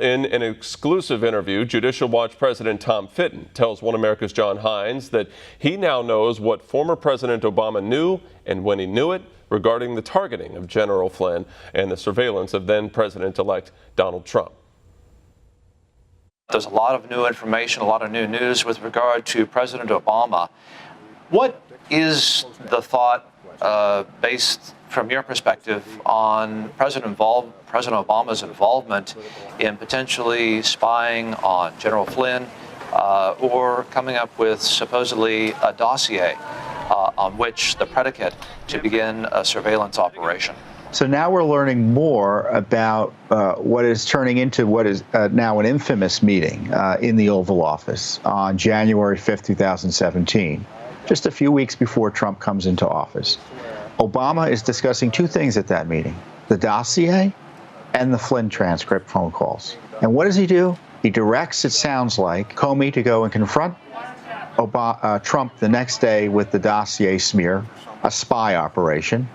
In an exclusive interview, Judicial Watch President Tom Fitton tells One America's John Hines that he now knows what former President Obama knew and when he knew it regarding the targeting of General Flynn and the surveillance of then President-elect Donald Trump. There's a lot of new information, a lot of new news with regard to President Obama. What is the thought based from your perspective on President Obama's involvement in potentially spying on General Flynn or coming up with supposedly a dossier on which the predicate to begin a surveillance operation? So now we're learning more about what is turning into what is now an infamous meeting in the Oval Office on January 5th, 2017, just a few weeks before Trump comes into office. Obama is discussing two things at that meeting: the dossier and the Flynn transcript phone calls. And what does he do? He directs, it sounds like, Comey to go and confront Trump the next day with the dossier smear, a spy operation.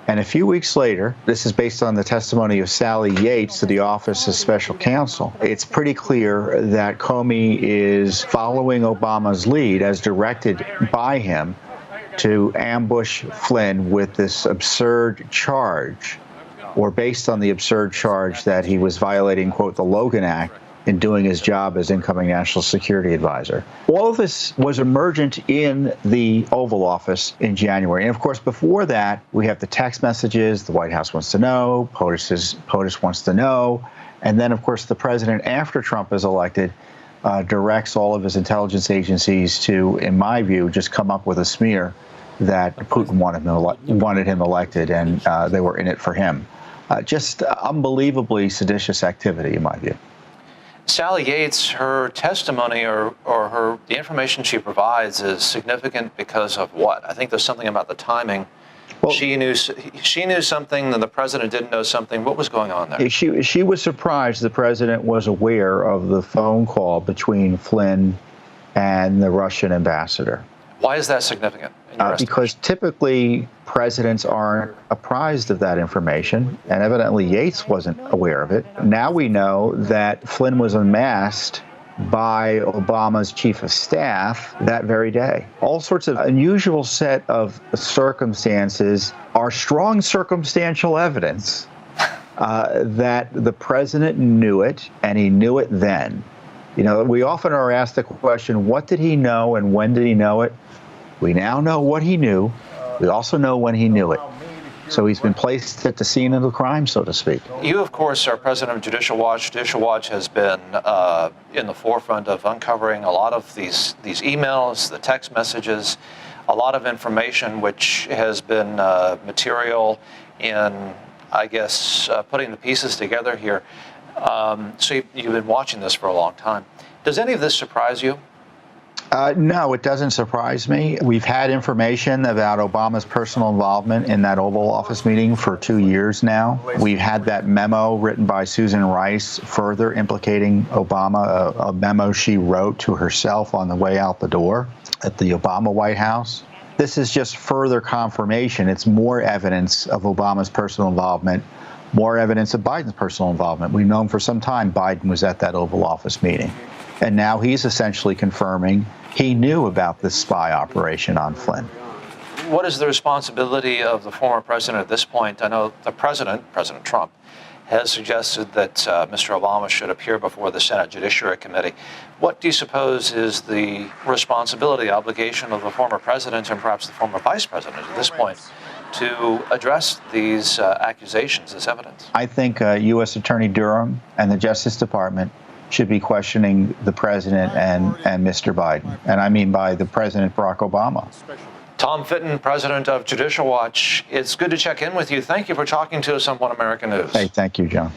And a few weeks later, this is based on the testimony of Sally Yates to the Office of Special Counsel, it's pretty clear that Comey is following Obama's lead as directed by him to ambush Flynn with this absurd charge, or based on the absurd charge that he was violating, quote, the Logan Act in doing his job as incoming national security advisor. All of this was emergent in the Oval Office in January. And of course, before that, we have the text messages, the White House wants to know, POTUS wants to know. And then, of course, the president, after Trump is elected, directs all of his intelligence agencies to, in my view, just come up with a smear that Putin wanted him elected, and they were in it for him. Just unbelievably seditious activity, in my view. Sally Yates, her testimony or the information she provides is significant because of what? I think there's something about the timing. Well, she knew something, and the president didn't know something. What was going on there? She was surprised the president was aware of the phone call between Flynn and the Russian ambassador. Why is that significant? Because typically presidents aren't apprised of that information, and evidently Yates wasn't aware of it. Now we know that Flynn was unmasked by Obama's chief of staff that very day. All sorts of unusual set of circumstances are strong circumstantial evidence that the president knew it, and he knew it then. You know, we often are asked the question, what did he know and when did he know it? We now know what he knew. We also know when he knew it. So he's been placed at the scene of the crime, so to speak. You, of course, are president of Judicial Watch. Judicial Watch has been in the forefront of uncovering a lot of these emails, the text messages, a lot of information which has been material in, I guess, putting the pieces together here. So you've been watching this for a long time. Does any of this surprise you? No, it doesn't surprise me. We've had information about Obama's personal involvement in that Oval Office meeting for 2 years now. We've had that memo written by Susan Rice further implicating Obama, a memo she wrote to herself on the way out the door at the Obama White House. This is just further confirmation. It's more evidence of Obama's personal involvement, more evidence of Biden's personal involvement. We've known for some time Biden was at that Oval Office meeting. And now he's essentially confirming he knew about this spy operation on Flynn. What is the responsibility of the former president at this point? I know the president, President Trump, has suggested that Mr. Obama should appear before the Senate Judiciary Committee. What do you suppose is the responsibility, obligation of the former president and perhaps the former vice president at this point to address these accusations as evidence? I think U.S. Attorney Durham and the Justice Department should be questioning the president and Mr. Biden. And I mean by the president, Barack Obama. Tom Fitton, president of Judicial Watch. It's good to check in with you. Thank you for talking to us on One American News. Hey, thank you, John.